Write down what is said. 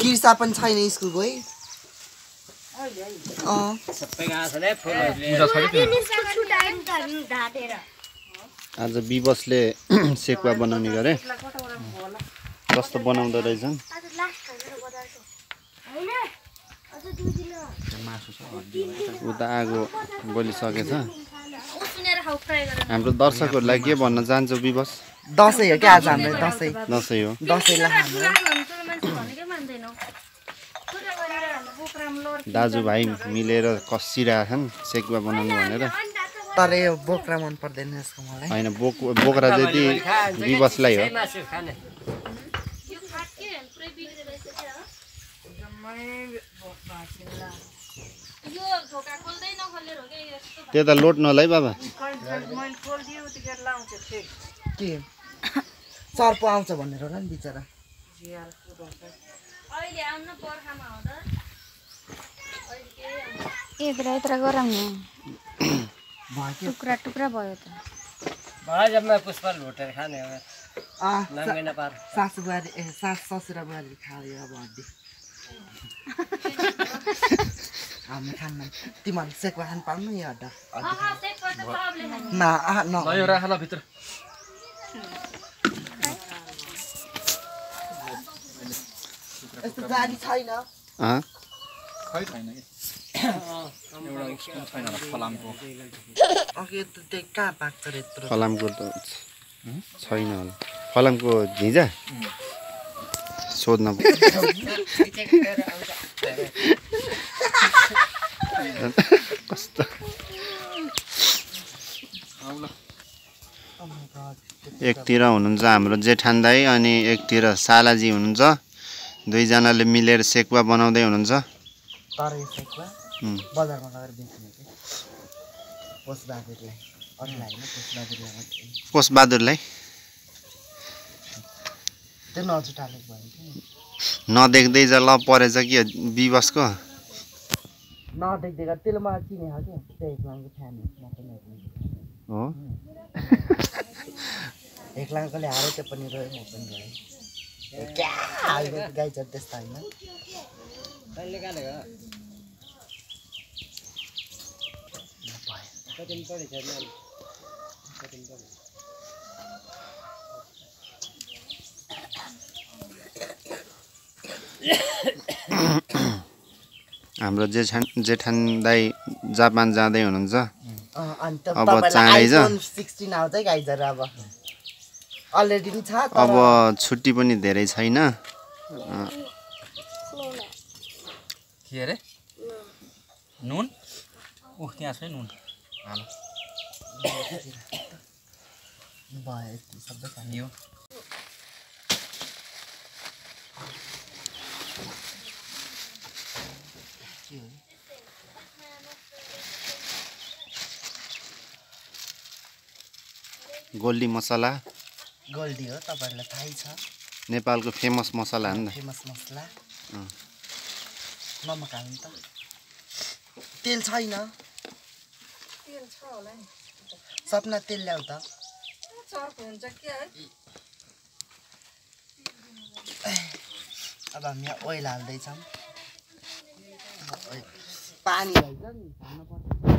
किर्सा पनि छैन स्कुल गए सबै गाछले फुलहरुले आज विवशले सेकुवा बनाउने गरे कस्तो बनाउँदो रहेछन् उता आगो बलिसकेछ हाम्रो दर्शकहरूलाई के भन्न चाहन्छौ विवश दसैँ हो क्या आज हाम्रो दसैँ दसैँ हो दसैँलाई हाम्रो दाजुभाइ मिलेर कसिरहेछन् सेकुवा बनाउनु भनेर तर यो बोक्रा मन पर्दैन यसको मलाई हैन बोक्रा जति विवशलाई हो त्यता लोड नलाई बाबा के सर्प आउँछ भनेर होला नि बिचरा यत्र गराउने टुक्रा टुक्रा भयो त भाजमा पुष्पल भोटेर खाने हो नङ्गे नपार सासु बुहारी सास ससुरा बुहारी खायो अब हड्डी हामी खान्न तिमीहरू सेकुवा खान पाउनु यो हड्डा न यो राख ल भित्र यस्तो गाडी छैन खै छैन एउटा स्कुल छैन फलामको अघि त्यो कहाँ पाक्छ रे यत्रो फलामको त छैन होला फलामको झिझा सोध्न कस्तो एकतिर हुनुहुन्छ हाम्रो जेठान दाइ अनि एकतिर सालाजी हुनुहुन्छ दुईजनाले मिलेर सेकुवा बनाउँदै हुनुहुन्छ तर यो सेकुवा बजारमा लगेर बेच्ने के पोषबहादुरलाई अरूलाई होइन पोषबहादुरलाई पोषबहादुरलाई त्यो नजुटालेको भयो कि नदेख्दै ल परेछ कि विवशको नदेख्दै त्यसले मलाई चिनेको कि त्यो एकलाङको फ्यान हो एकलाङकोले हारे त्यो पनि रह्यो म पनि रहेँ क्या गाई छ त्यस्तो होइन हाम्रो जेठान दाइ जापान जाँदै हुनुहुन्छ अनि अब चाँडै 16 आउँछ है गाइजहरू अब अलरेडी पनि छ अब छुट्टी पनि धेरै छैन के अरे नुन ओह त्यहाँ छ नुन हाल भयो सबै यो गोल्डी मसला गोल्डी हो तपाईहरुलाई थाहै छ नेपालको फेमस मसला हो नि त फेमस मसला नमक हाल्नु त तेल छैन तेल छ होला नि सपना तेल ल्याउ त चर्को हुन्छ के है अब हामी ओइल हाल्दै छौं पानी हाल्छ नि हाल्नु पर्छ